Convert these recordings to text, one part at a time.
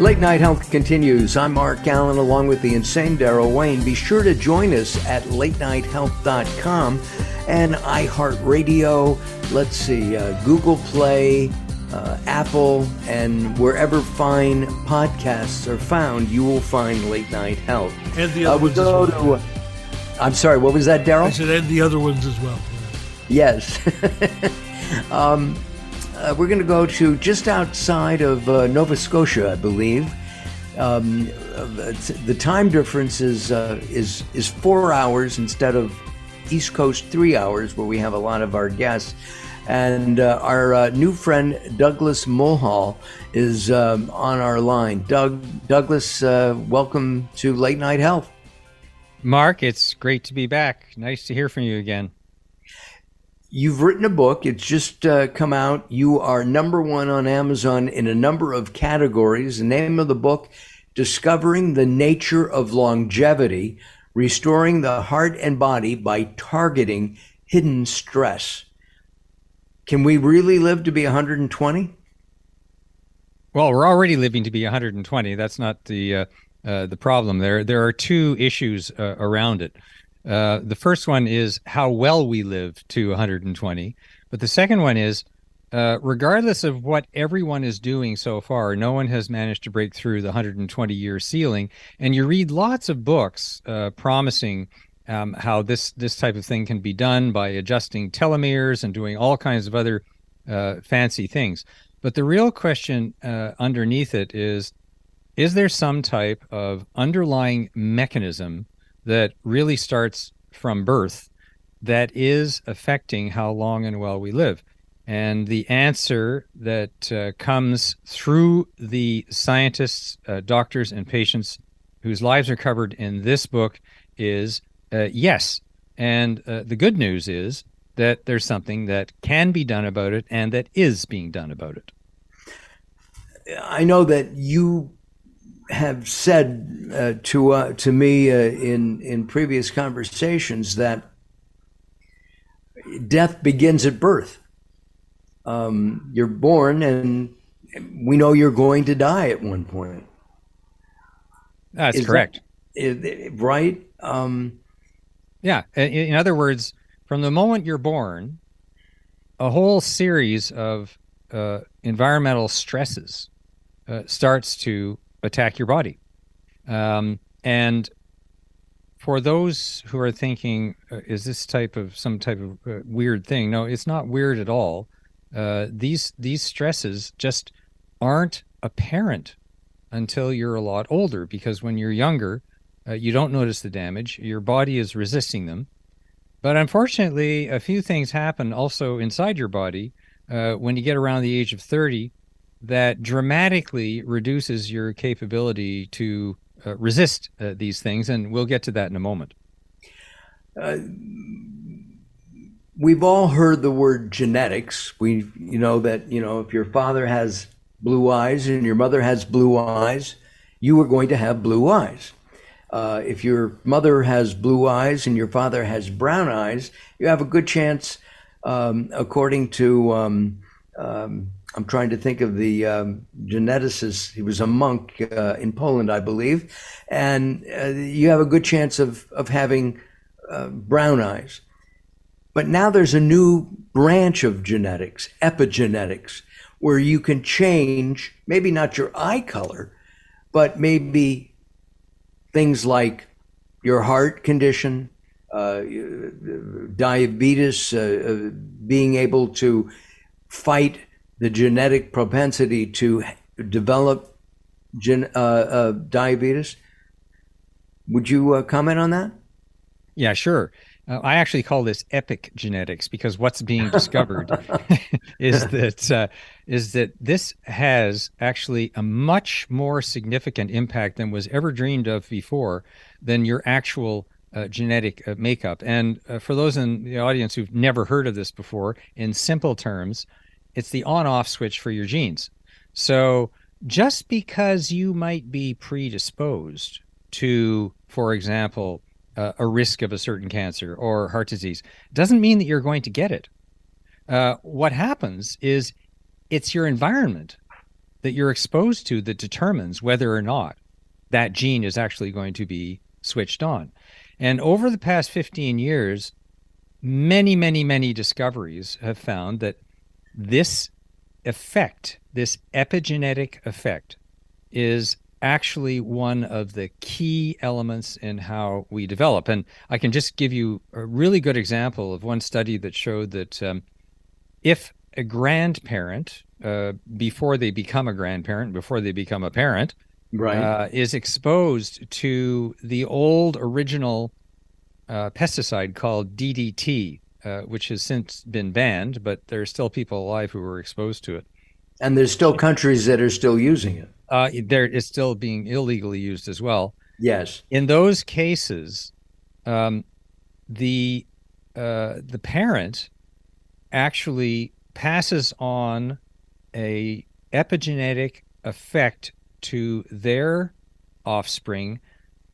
Late Night Health continues. I'm Mark Allen along with the insane Daryl Wayne. Be sure to join us at latenighthealth.com and iHeartRadio. Let's see, Google Play, Apple, and wherever fine podcasts are found, you will find Late Night Health. And the other ones as well. I'm sorry, what was that, Daryl? I said, and the other ones as well. Yes. We're going to go to just outside of Nova Scotia, I believe. The time difference is 4 hours instead of East Coast 3 hours, where we have a lot of our guests. And our new friend Douglas Mulhall is on our line. Douglas, welcome to Late Night Health. Mark, it's great to be back. Nice to hear from you again. You've written a book. It's just come out. You are #1 on Amazon in a number of categories. The name of the book, Discovering the Nature of Longevity, Restoring the Heart and Body by Targeting Hidden Stress. Can we really live to be 120? Well, we're already living to be 120. That's not the problem there. There are two issues around it. The first one is how well we live to 120. But the second one is, regardless of what everyone is doing so far, no one has managed to break through the 120-year ceiling. And you read lots of books promising how this type of thing can be done by adjusting telomeres and doing all kinds of other fancy things. But the real question underneath it is there some type of underlying mechanism that really starts from birth that is affecting how long and well we live? And the answer that comes through the scientists, doctors, and patients whose lives are covered in this book is yes. And the good news is that there's something that can be done about it and that is being done about it. I know that you have said to me in previous conversations that death begins at birth. You're born and we know you're going to die at one point. That's correct. Right? Yeah. In other words, from the moment you're born, a whole series of environmental stresses starts to attack your body. And for those who are thinking, is this some type of weird thing? No, it's not weird at all. These stresses just aren't apparent until you're a lot older, because when you're younger, you don't notice the damage. Your body is resisting them. But unfortunately, a few things happen also inside your body when you get around the age of 30 that dramatically reduces your capability to resist these things. And we'll get to that in a moment. We've all heard the word genetics. You know that, if your father has blue eyes and your mother has blue eyes, you are going to have blue eyes. If your mother has blue eyes and your father has brown eyes, you have a good chance, according to, I'm trying to think of the geneticist. He was a monk in Poland, I believe. And you have a good chance of having brown eyes. But now there's a new branch of genetics, epigenetics, where you can change, maybe not your eye color, but maybe things like your heart condition, diabetes, being able to fight the genetic propensity to develop diabetes. Would you comment on that? Yeah, sure. I actually call this epic genetics because what's being discovered is that this has actually a much more significant impact than was ever dreamed of before than your actual genetic makeup. And for those in the audience who've never heard of this before, in simple terms, it's the on-off switch for your genes. So just because you might be predisposed to, for example, a risk of a certain cancer or heart disease, doesn't mean that you're going to get it. What happens is it's your environment that you're exposed to that determines whether or not that gene is actually going to be switched on. And over the past 15 years, many, many, many discoveries have found that this effect, this epigenetic effect, is actually one of the key elements in how we develop. And I can just give you a really good example of one study that showed that if a grandparent, before they become a grandparent, before they become a parent, Right. is exposed to the old original pesticide called DDT, which has since been banned, but there are still people alive who were exposed to it. And there's still countries that are still using it. There is still being illegally used as well. Yes. In those cases, um, the parent actually passes on a epigenetic effect to their offspring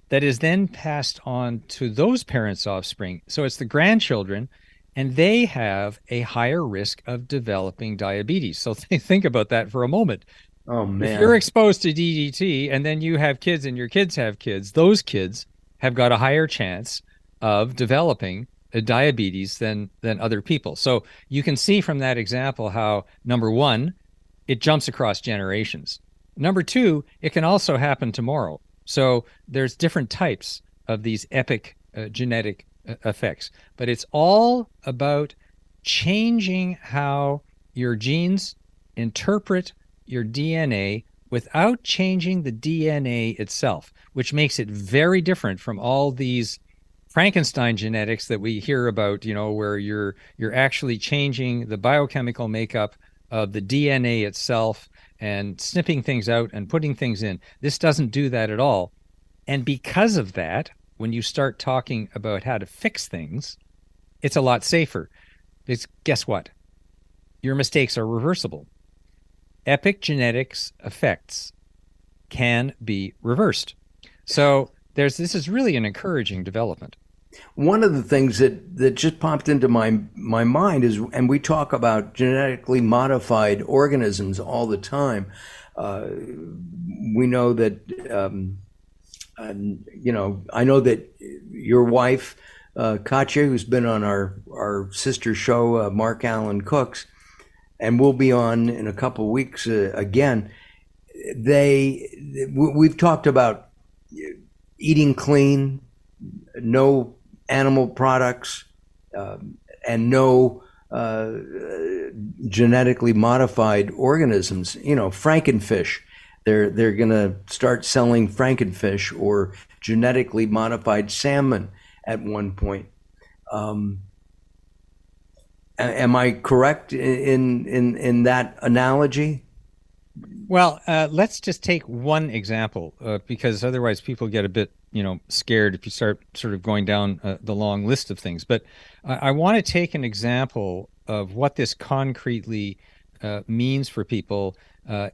that is then passed on to those parents' offspring. So it's the grandchildren, and they have a higher risk of developing diabetes. So think about that for a moment. Oh If you're man. exposed to DDT and then you have kids and your kids have kids, those kids have got a higher chance of developing a diabetes than other people. So you can see from that example how, number one, it jumps across generations. Number two, it can also happen tomorrow. So there's different types of these epic genetic effects, but it's all about changing how your genes interpret your DNA without changing the DNA itself, which makes it very different from all these Frankenstein genetics that we hear about, where you're actually changing the biochemical makeup of the DNA itself and snipping things out and putting things in. This doesn't do that at all. And because of that, when you start talking about how to fix things, it's a lot safer. Because guess what? Your mistakes are reversible. Epigenetics effects can be reversed. So this is really an encouraging development. One of the things that just popped into my mind is, and we talk about genetically modified organisms all the time. We know that, I know that your wife, Katya, who's been on our sister show, Mark Allen Cooks, and we'll be on in a couple of weeks again. We've talked about eating clean, no animal products, and no genetically modified organisms. Frankenfish. They're gonna start selling frankenfish or genetically modified salmon at one point. Am I correct in that analogy? Well, let's just take one example, because otherwise people get a bit, scared if you start sort of going down the long list of things. But I want to take an example of what this concretely means for people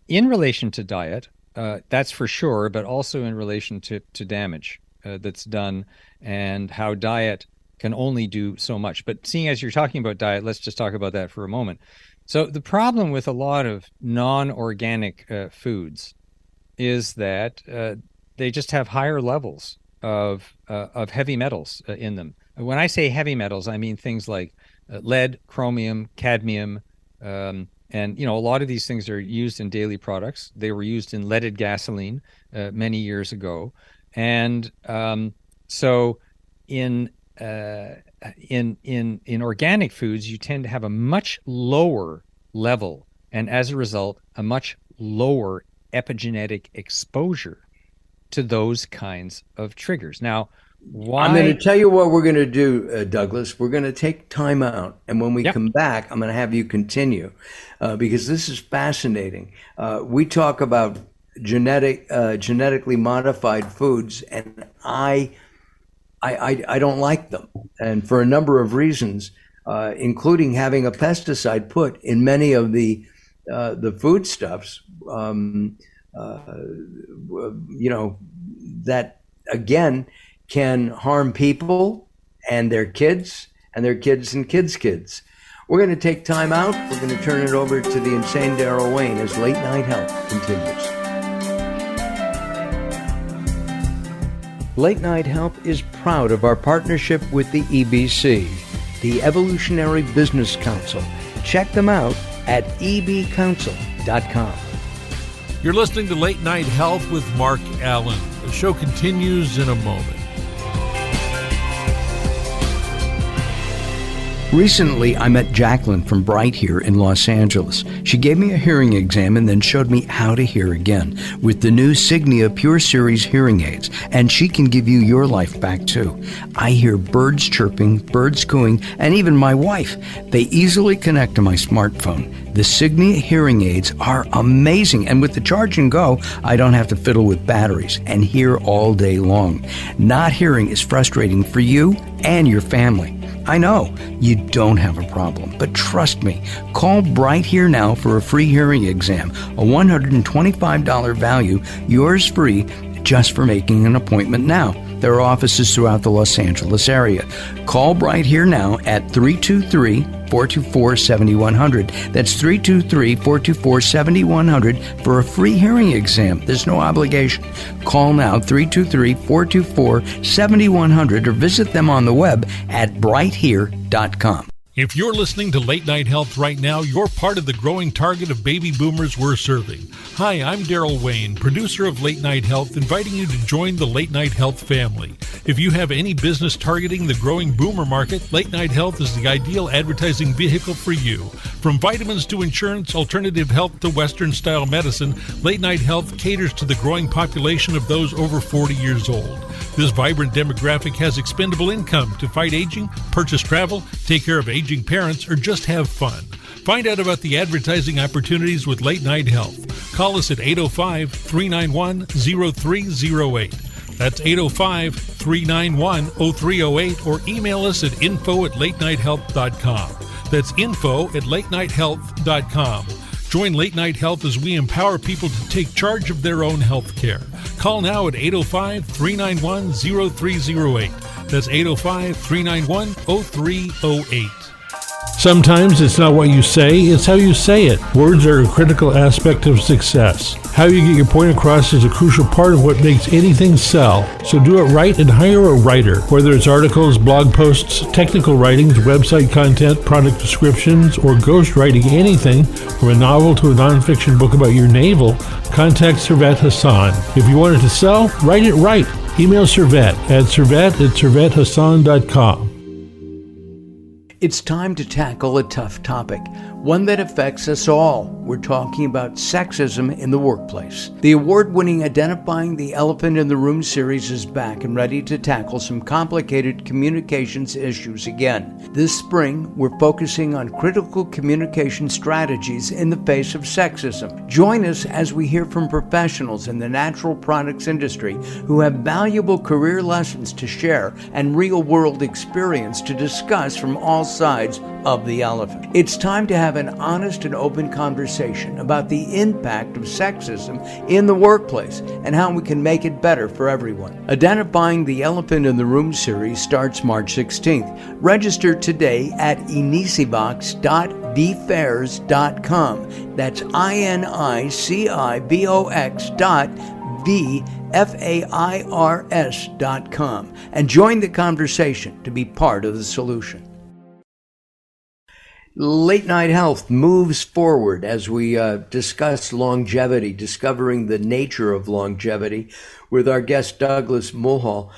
in relation to diet. That's for sure, but also in relation to damage that's done and how diet can only do so much. But seeing as you're talking about diet, let's just talk about that for a moment. So the problem with a lot of non-organic foods is that they just have higher levels of heavy metals in them. When I say heavy metals, I mean things like lead, chromium, cadmium, and a lot of these things are used in daily products. They were used in leaded gasoline many years ago, and so in organic foods, you tend to have a much lower level, and as a result, a much lower epigenetic exposure to those kinds of triggers. Now, I'm going why? to tell you what we're going to do, Douglas. We're going to take time out, and when we Yep. come back, I'm going to have you continue because this is fascinating. We talk about genetically modified foods, and I don't like them, and for a number of reasons, including having a pesticide put in many of the foodstuffs. That again can harm people and their kids and their kids and kids' kids. We're going to take time out. We're going to turn it over to the insane Daryl Wayne as Late Night Health continues. Late Night Health is proud of our partnership with the EBC, the Evolutionary Business Council. Check them out at ebcouncil.com. You're listening to Late Night Health with Mark Allen. The show continues in a moment. Recently, I met Jacqueline from Bright here in Los Angeles. She gave me a hearing exam and then showed me how to hear again with the new Signia Pure Series hearing aids, and she can give you your life back too. I hear birds chirping, birds cooing, and even my wife. They easily connect to my smartphone. The Signia hearing aids are amazing, and with the charge and go, I don't have to fiddle with batteries and hear all day long. Not hearing is frustrating for you and your family. I know you don't have a problem, but trust me, call Bright Here now for a free hearing exam, a $125 value, yours free, just for making an appointment now. There are offices throughout the Los Angeles area. Call Bright Here now at 323-424-7100. That's 323-424-7100 for a free hearing exam. There's no obligation. Call now, 323-424-7100, or visit them on the web at brighthere.com. If you're listening to Late Night Health right now, you're part of the growing target of baby boomers we're serving. Hi, I'm Daryl Wayne, producer of Late Night Health, inviting you to join the Late Night Health family. If you have any business targeting the growing boomer market, Late Night Health is the ideal advertising vehicle for you. From vitamins to insurance, alternative health to Western-style medicine, Late Night Health caters to the growing population of those over 40 years old. This vibrant demographic has expendable income to fight aging, purchase travel, take care of aging parents, or just have fun. Find out about the advertising opportunities with Late Night Health. Call us at 805-391-0308. That's 805-391-0308, or email us at info@latenighthealth.com. That's info@latenighthealth.com. Join Late Night Health as we empower people to take charge of their own health care. Call now at 805-391-0308. That's 805-391-0308. Sometimes it's not what you say, it's how you say it. Words are a critical aspect of success. How you get your point across is a crucial part of what makes anything sell. So do it right and hire a writer. Whether it's articles, blog posts, technical writings, website content, product descriptions, or ghostwriting anything from a novel to a nonfiction book about your navel, contact Servet Hassan. If you want it to sell, write it right. Email Servet at servet@servethassan.com. It's time to tackle a tough topic, one that affects us all. We're talking about sexism in the workplace. The award-winning Identifying the Elephant in the Room series is back and ready to tackle some complicated communications issues again. This spring, we're focusing on critical communication strategies in the face of sexism. Join us as we hear from professionals in the natural products industry who have valuable career lessons to share and real-world experience to discuss from all sides of the elephant. It's time to have an honest and open conversation about the impact of sexism in the workplace and how we can make it better for everyone. Identifying the Elephant in the Room series starts March 16th. Register today at inicibox.vfairs.com. That's INICIBOX.VFAIRS.com, and join the conversation to be part of the solution. Late Night Health moves forward as we discuss longevity, discovering the nature of longevity, with our guest Douglas Mulhall.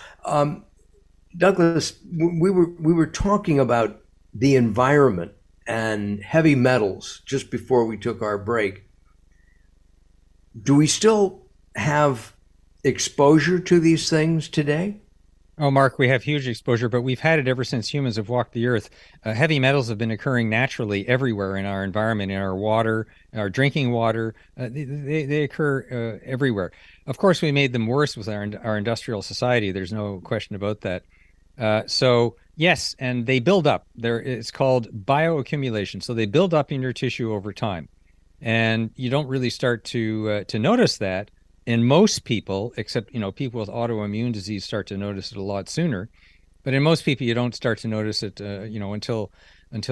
Douglas, we were talking about the environment and heavy metals just before we took our break. Do we still have exposure to these things today? Oh, Mark, we have huge exposure, but we've had it ever since humans have walked the earth. Heavy metals have been occurring naturally everywhere in our environment, in our water, our drinking water. They occur everywhere. Of course, we made them worse with our industrial society. There's no question about that. So yes, and they build up. It's called bioaccumulation. So they build up in your tissue over time, and you don't really start to notice that. In most people, except people with autoimmune disease start to notice it a lot sooner, but in most people you don't start to notice it until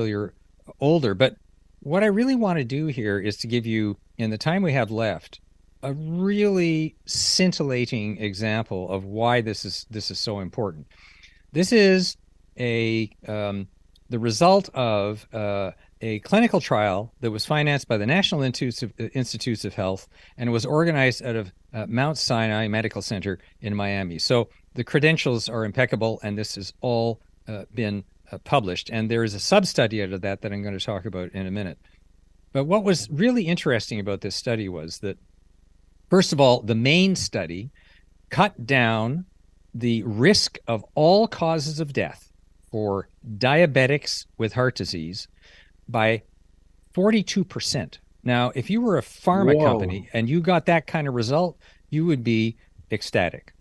you're older. But what I really want to do here is to give you, in the time we have left, a really scintillating example of why this is so important. This is the result of a clinical trial that was financed by the National Institutes of Health and was organized out of Mount Sinai Medical Center in Miami. So the credentials are impeccable, and this has all been published. And there is a sub-study out of that I'm going to talk about in a minute. But what was really interesting about this study was that, first of all, the main study cut down the risk of all causes of death for diabetics with heart disease by 42%. Now, if you were a pharma company and you got that kind of result, you would be ecstatic.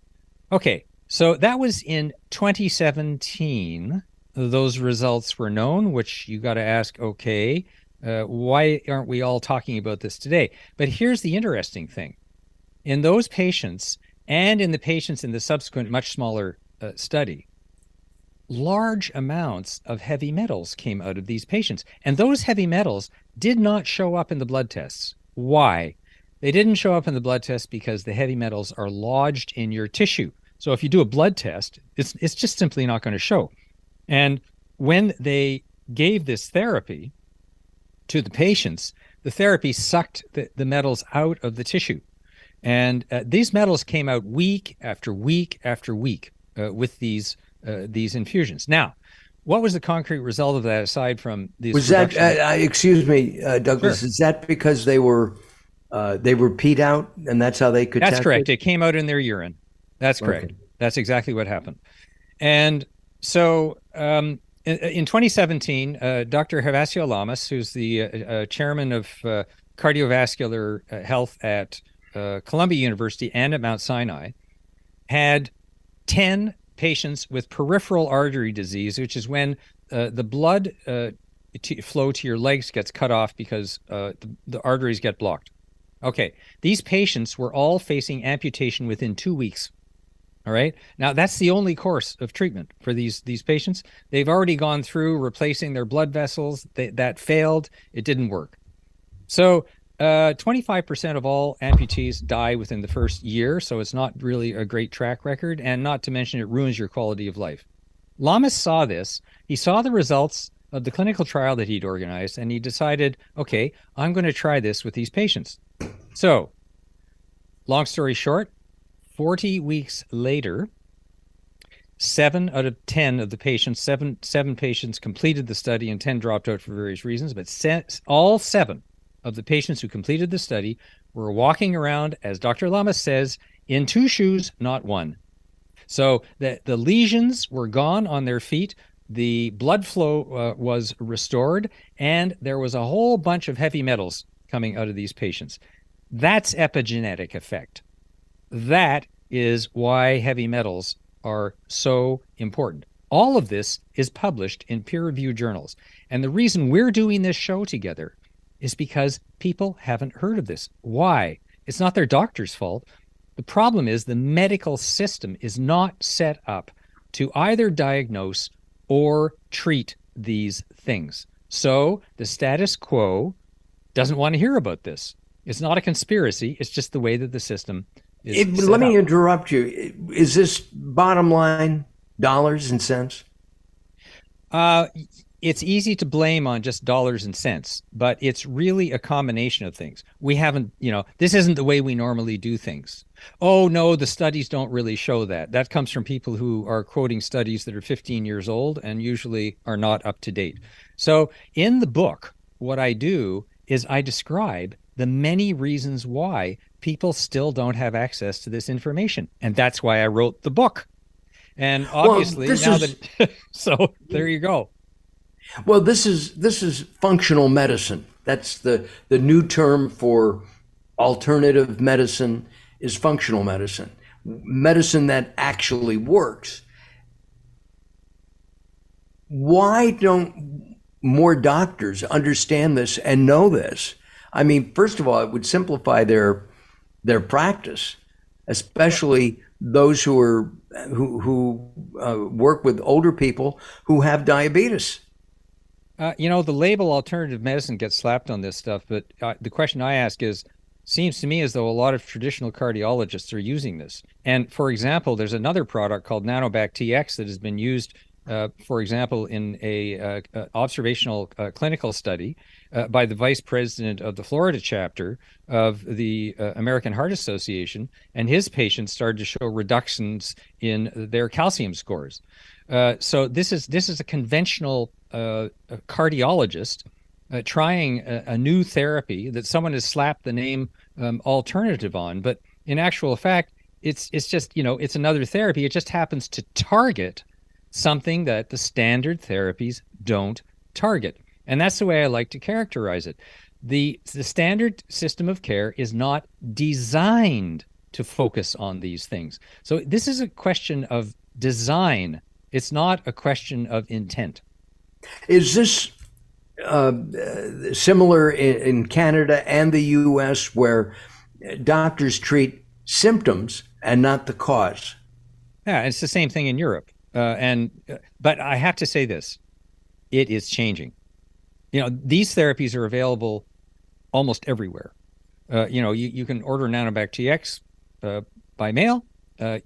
Okay, so that was in 2017. Those results were known, which you got to ask, okay, why aren't we all talking about this today? But here's the interesting thing. In those patients and in the patients in the subsequent much smaller study, large amounts of heavy metals came out of these patients. And those heavy metals did not show up in the blood tests. Why? They didn't show up in the blood tests because the heavy metals are lodged in your tissue. So if you do a blood test, it's just simply not going to show. And when they gave this therapy to the patients, the therapy sucked the metals out of the tissue. And these metals came out week after week after week with these infusions. Now, what was the concrete result of that aside from these? Was that, excuse me, Douglas, Sure. is that because they were peed out and that's how they could That's test correct. it? It came out in their urine. That's correct. Okay. That's exactly what happened. And so in 2017, Dr. Gervasio Lamas, who's the chairman of cardiovascular health at Columbia University and at Mount Sinai, had 10 patients with peripheral artery disease, which is when the blood flow to your legs gets cut off because the arteries get blocked. Okay, these patients were all facing amputation within 2 weeks. All right. Now, that's the only course of treatment for these patients. They've already gone through replacing their blood vessels. That failed. It didn't work. So 25% of all amputees die within the first year. So it's not really a great track record. And not to mention, it ruins your quality of life. Lamas saw this. He saw the results of the clinical trial that he'd organized, and he decided, okay, I'm going to try this with these patients. So, long story short, 40 weeks later, 7 out of 10 of the patients, seven patients completed the study and 10 dropped out for various reasons, but all 7 of the patients who completed the study were walking around, as Dr. Lamas says, in 2 shoes, not 1. So the lesions were gone on their feet, the blood flow was restored, and there was a whole bunch of heavy metals coming out of these patients. That's epigenetic effect. That is why heavy metals are so important. All of this is published in peer-reviewed journals. And the reason we're doing this show together is because people haven't heard of this. Why? It's not their doctor's fault. The problem is the medical system is not set up to either diagnose or treat these things. So the status quo doesn't want to hear about this. It's not a conspiracy. It's just the way that the system is set Let me up. interrupt you. Is this bottom line dollars and cents? It's easy to blame on just dollars and cents, but it's really a combination of things. We haven't, this isn't the way we normally do things. Oh, no, the studies don't really show that. That comes from people who are quoting studies that are 15 years old and usually are not up to date. So in the book, what I do is I describe the many reasons why people still don't have access to this information. And that's why I wrote the book. And obviously so there you go. Well, this is functional medicine. That's the new term for alternative medicine is functional medicine. Medicine that actually works. Why don't more doctors understand this and know this? I mean, first of all, it would simplify their practice, especially those who work with older people who have diabetes. The label alternative medicine gets slapped on this stuff, but the question I ask is, seems to me as though a lot of traditional cardiologists are using this. And for example, there's another product called Nanobac TX that has been used, for example, in a observational clinical study by the vice president of the Florida chapter of the American Heart Association, and his patients started to show reductions in their calcium scores. So this is a conventional cardiologist trying a new therapy that someone has slapped the name alternative on, but in actual fact, it's just it's another therapy. It just happens to target something that the standard therapies don't target, and that's the way I like to characterize it. The standard system of care is not designed to focus on these things. So this is a question of design. It's not a question of intent. Is this similar in Canada and the US, where doctors treat symptoms and not the cause? Yeah, it's the same thing in Europe. But I have to say this, it is changing. These therapies are available almost everywhere. You can order Nanobac TX by mail.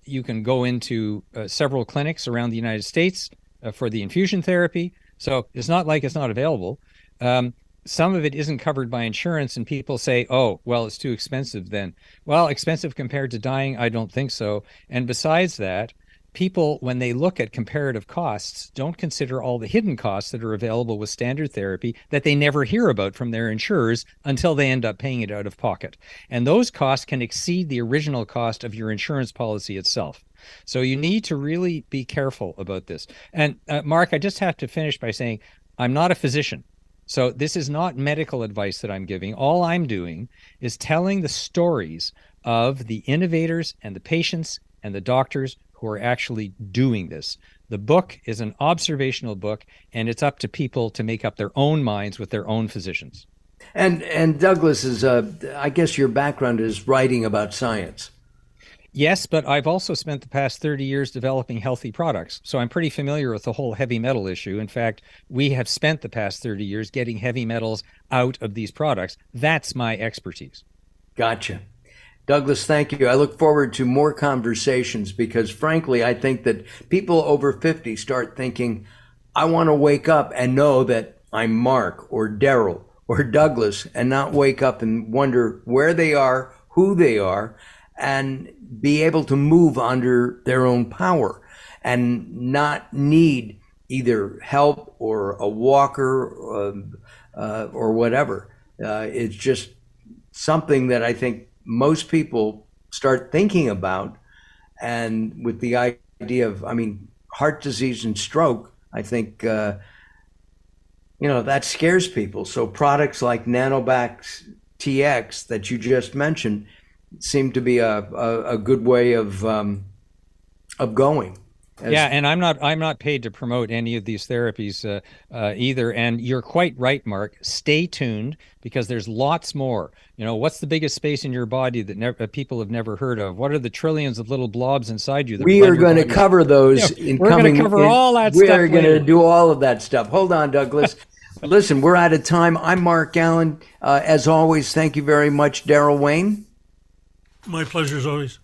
You can go into several clinics around the United States for the infusion therapy. So it's not like it's not available. Some of it isn't covered by insurance, and people say, oh, well, it's too expensive then. Well, expensive compared to dying? I don't think so. And besides that, people, when they look at comparative costs, don't consider all the hidden costs that are available with standard therapy that they never hear about from their insurers until they end up paying it out of pocket. And those costs can exceed the original cost of your insurance policy itself. So you need to really be careful about this. And Mark, I just have to finish by saying I'm not a physician. So this is not medical advice that I'm giving. All I'm doing is telling the stories of the innovators and the patients and the doctors who are actually doing this. The book is an observational book, and it's up to people to make up their own minds with their own physicians. And Douglas is, I guess your background is writing about science. Yes, but I've also spent the past 30 years developing healthy products. So I'm pretty familiar with the whole heavy metal issue. In fact, we have spent the past 30 years getting heavy metals out of these products. That's my expertise. Gotcha. Douglas, thank you. I look forward to more conversations because, frankly, I think that people over 50 start thinking, I want to wake up and know that I'm Mark or Daryl or Douglas, and not wake up and wonder where they are, who they are, and be able to move under their own power and not need either help or a walker or whatever. It's just something that I think most people start thinking about. And with the idea of, heart disease and stroke, I think, that scares people. So products like Nanobac TX that you just mentioned seem to be a good way of going. Yeah, and I'm not paid to promote any of these therapies either. And you're quite right, Mark. Stay tuned because there's lots more. What's the biggest space in your body that people have never heard of? What are the trillions of little blobs inside you? We are going to cover those. We're going to cover all that stuff. We are going to do all of that stuff. Hold on, Douglas. Listen, we're out of time. I'm Mark Allen. As always, thank you very much, Daryl Wayne. My pleasure as always.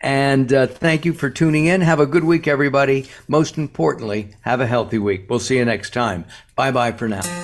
And thank you for tuning in. Have a good week, everybody. Most importantly, have a healthy week. We'll see you next time. Bye-bye for now.